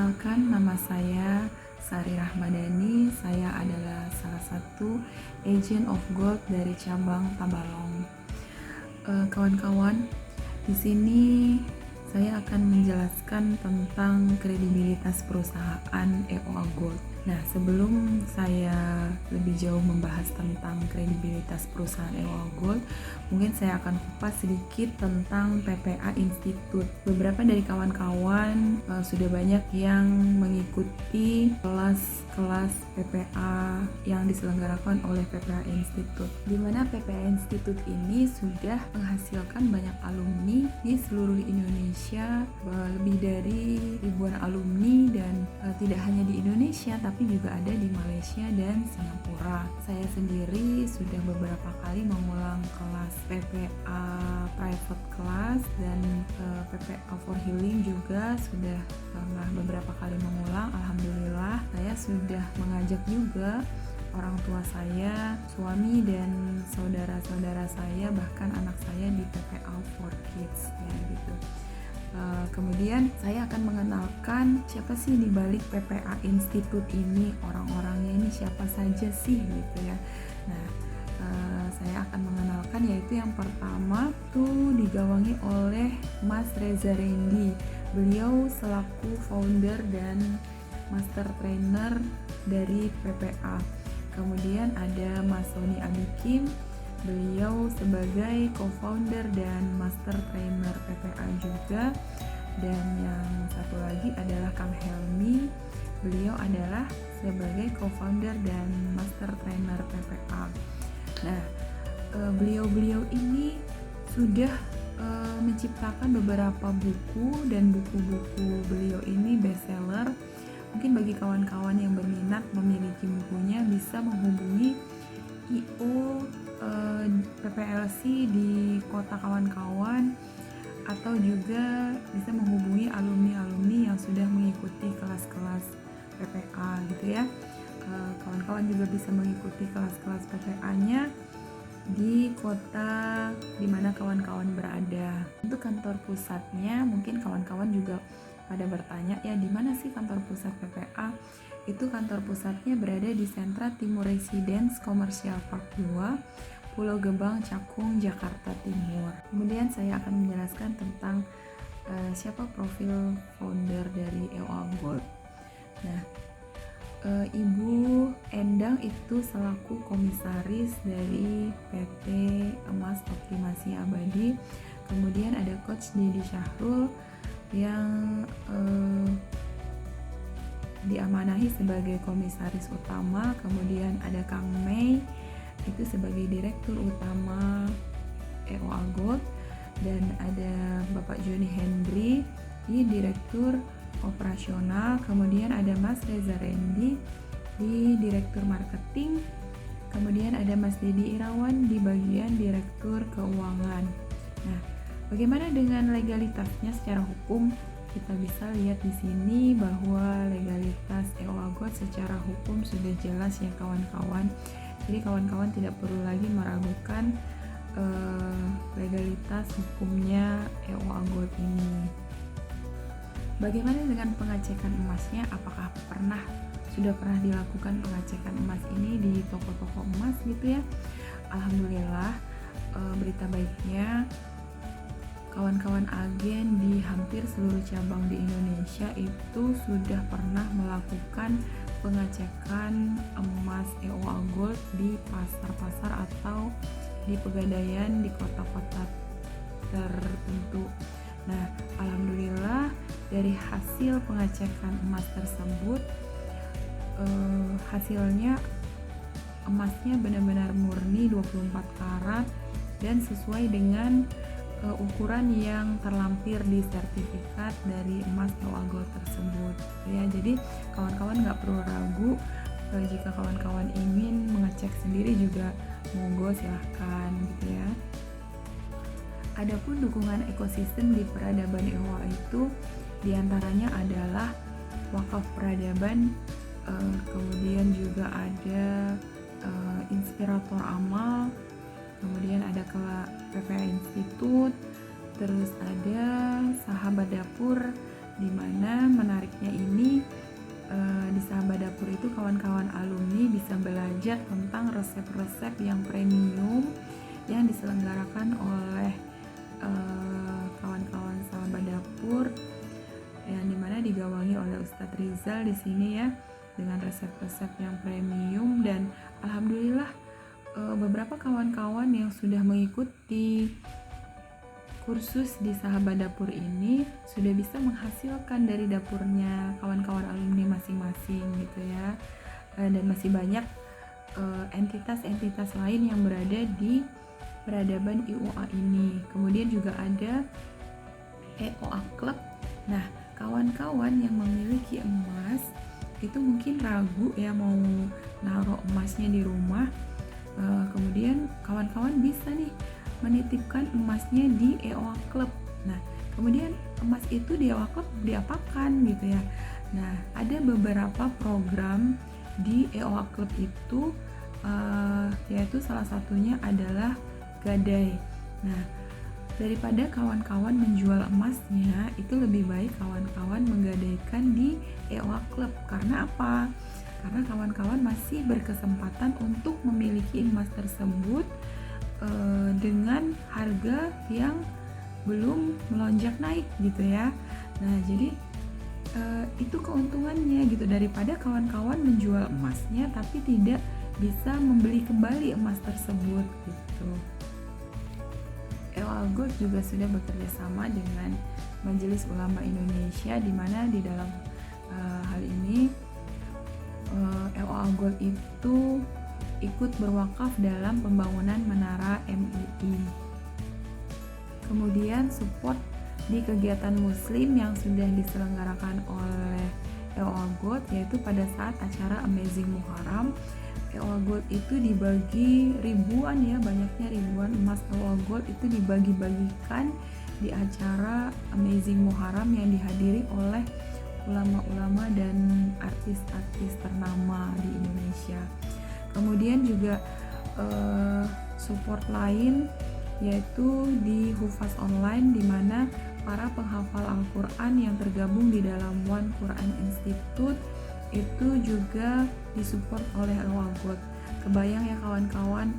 Perkenalkan, nama saya Sari Rahmadani. Saya adalah salah satu agent of gold dari cabang Tabalong. Kawan-kawan, di sini saya akan menjelaskan tentang kredibilitas perusahaan EOA Gold. Nah, sebelum saya lebih jauh membahas tentang kredibilitas perusahaan EOA Gold, mungkin saya akan kupas sedikit tentang PPA Institute. Beberapa dari kawan-kawan sudah banyak yang mengikuti kelas-kelas PPA yang diselenggarakan oleh PPA Institute, di mana PPA Institute ini sudah menghasilkan banyak alumni di seluruh Indonesia, lebih dari ribuan alumni, dan tidak hanya di Indonesia tapi juga ada di Malaysia dan Singapura. Saya sendiri sudah beberapa kali mengulang kelas PPA private class dan PPA for healing juga sudah pernah beberapa kali mengulang. Alhamdulillah, saya sudah mengajak juga orang tua saya, suami dan saudara-saudara saya, bahkan anak saya di PPA for kids ya gitu. Kemudian saya akan mengenalkan siapa sih di balik PPA Institute ini, orang-orangnya ini siapa saja sih gitu ya. Nah, saya akan mengenalkan, yaitu yang pertama tuh digawangi oleh Mas Reza Rendy. Beliau selaku founder dan master trainer dari PPA. Kemudian ada Mas Sony Abikim. Beliau sebagai co-founder dan master trainer PPA juga. Dan yang satu lagi adalah Kang Helmi. Beliau adalah sebagai co-founder dan master trainer PPA. Nah, beliau-beliau ini sudah menciptakan beberapa buku, dan buku-buku beliau ini bestseller. Mungkin bagi kawan-kawan yang berminat memiliki bukunya bisa menghubungi IO PPLC di kota kawan-kawan, atau juga bisa menghubungi alumni-alumni yang sudah mengikuti kelas-kelas PPA gitu ya. Kawan-kawan juga bisa mengikuti kelas-kelas PPA-nya di kota di mana kawan-kawan berada. Untuk kantor pusatnya, mungkin kawan-kawan juga pada bertanya, ya di mana sih kantor pusat PPA? Itu kantor pusatnya berada di Sentra Timur Residence Commercial Park 2, Pulau Gebang, Cakung, Jakarta Timur. Kemudian saya akan menjelaskan tentang siapa profil founder dari EOA Gold. Nah, Ibu Endang itu selaku komisaris dari PT Emas Optimasi Abadi. Kemudian ada Coach Dedi Syahrul yang diamanahi sebagai komisaris utama. Kemudian ada Kang Mei itu sebagai direktur utama EOA Gold, dan ada Bapak Joni Hendry di direktur operasional. Kemudian ada Mas Reza Rendy di direktur marketing. Kemudian ada Mas Dedi Irawan di bagian direktur keuangan. Nah, bagaimana dengan legalitasnya secara hukum? Kita bisa lihat di sini bahwa legalitas EOA Gold secara hukum sudah jelas ya kawan-kawan. Jadi kawan-kawan tidak perlu lagi meragukan legalitas hukumnya EOA Gold ini. Bagaimana dengan pengecekan emasnya? Apakah sudah pernah dilakukan pengecekan emas ini di toko-toko emas gitu ya? Alhamdulillah, berita baiknya kawan-kawan agen di hampir seluruh cabang di Indonesia itu sudah pernah melakukan pengecekan emas EOA Gold di pasar-pasar atau di pegadaian di kota-kota tertentu. Nah, alhamdulillah dari hasil pengecekan emas tersebut, hasilnya emasnya benar-benar murni 24 karat dan sesuai dengan ukuran yang terlampir di sertifikat dari emas EOA Gold tersebut ya. Jadi kawan-kawan nggak perlu ragu, jika kawan-kawan ingin mengecek sendiri juga monggo silahkan gitu ya. Adapun dukungan ekosistem di peradaban EOA itu diantaranya adalah wakaf peradaban, kemudian juga ada inspirator amal, kemudian ada PPA Institute, terus ada sahabat dapur, di mana menariknya ini belajar tentang resep-resep yang premium yang diselenggarakan oleh kawan-kawan sahabat dapur, yang dimana digawangi oleh Ustadz Rizal di sini ya, dengan resep-resep yang premium. Dan alhamdulillah beberapa kawan-kawan yang sudah mengikuti kursus di sahabat dapur ini sudah bisa menghasilkan dari dapurnya kawan-kawan alumni masing-masing gitu ya. Dan masih banyak entitas-entitas lain yang berada di peradaban IUA ini. Kemudian juga ada EOA Club. Nah, kawan-kawan yang memiliki emas itu mungkin ragu ya mau naruh emasnya di rumah. Kemudian kawan-kawan bisa nih menitipkan emasnya di EOA Club. Nah, kemudian emas itu di EOA Club diapakan gitu ya. Nah, ada beberapa program di EOA Club itu, yaitu salah satunya adalah gadai. Nah, daripada kawan-kawan menjual emasnya, itu lebih baik kawan-kawan menggadaikan di EOA Club. Karena apa? Karena kawan-kawan masih berkesempatan untuk memiliki emas tersebut dengan harga yang belum melonjak naik gitu ya. Nah, jadi itu keuntungannya gitu, daripada kawan-kawan menjual emasnya tapi tidak bisa membeli kembali emas tersebut gitu. EOA Gold juga sudah bekerja sama dengan Majelis Ulama Indonesia, di mana di dalam hal ini EOA Gold itu ikut berwakaf dalam pembangunan menara MUI. Kemudian support di kegiatan muslim yang sudah diselenggarakan oleh EOA Gold, yaitu pada saat acara Amazing Muharram. EOA Gold itu dibagi ribuan ya, banyaknya ribuan emas EOA Gold itu dibagi-bagikan di acara Amazing Muharram yang dihadiri oleh ulama-ulama dan artis-artis ternama di Indonesia. Kemudian juga support lain yaitu di Hufaz Online, di mana para penghafal Al-Quran yang tergabung di dalam One Quran Institute itu juga disupport oleh EOA Gold. Kebayang ya kawan-kawan,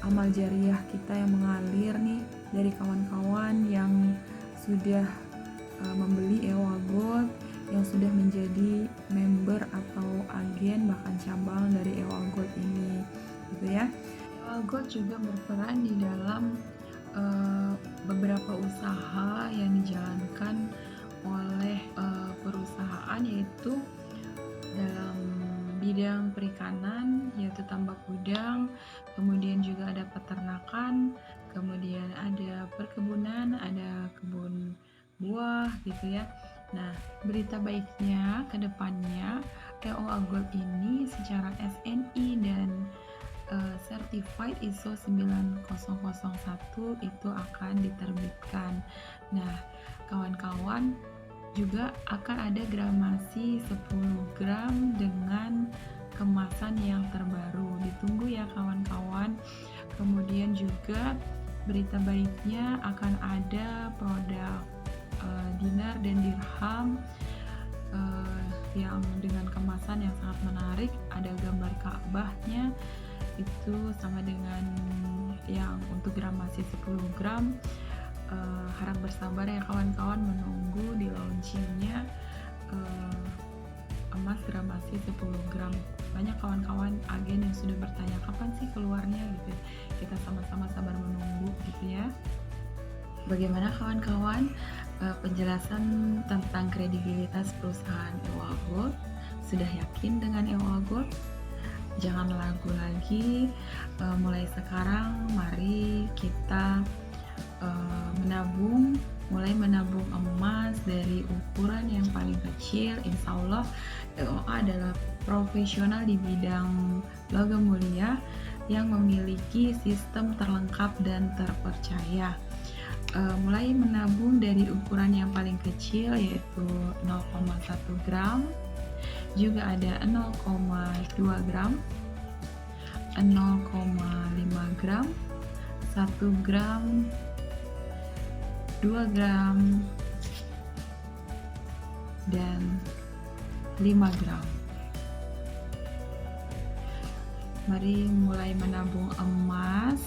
amal jariah kita yang mengalir nih dari kawan-kawan yang sudah membeli EOA Gold, yang sudah menjadi member atau agen bahkan cabang dari EOA Gold ini gitu ya. EOA Gold juga berperan di dalam beberapa usaha yang dijalankan oleh perusahaan, yaitu dalam bidang perikanan yaitu tambak udang, kemudian juga ada peternakan, kemudian ada perkebunan, ada kebun buah gitu ya. Nah, berita baiknya ke depannya EOA Gold ini secara SNI dan Certified ISO 9001 itu akan diterbitkan. Nah, kawan-kawan juga akan ada gramasi 10 gram dengan kemasan yang terbaru. Ditunggu ya kawan-kawan. Kemudian juga berita baiknya akan ada produk dinar dan dirham yang dengan kemasan yang sangat menarik, ada gambar Ka'bahnya, itu sama dengan yang untuk gramasi 10 gram. Harap bersabar ya kawan-kawan menunggu di launchingnya emas gramasi 10 gram. Banyak kawan-kawan agen yang sudah bertanya kapan sih keluarnya gitu. Kita sama-sama sabar menunggu gitu ya. Bagaimana kawan-kawan penjelasan tentang kredibilitas perusahaan EOA Gold? Sudah yakin dengan EOA Gold? Jangan ragu lagi, mulai sekarang mari kita mulai menabung emas dari ukuran yang paling kecil. Insya Allah EOA adalah profesional di bidang logam mulia yang memiliki sistem terlengkap dan terpercaya. Mulai menabung dari ukuran yang paling kecil yaitu 0,1 gram, juga ada 0,2 gram, 0,5 gram, 1 gram, 2 gram, dan 5 gram. Mari mulai menabung emas.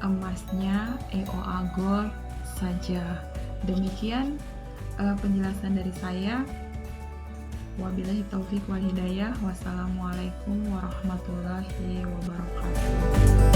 Emasnya EOA Gold saja. Demikian penjelasan dari saya. Wabillahi taufik wal hidayah. Wassalamualaikum warahmatullahi wabarakatuh.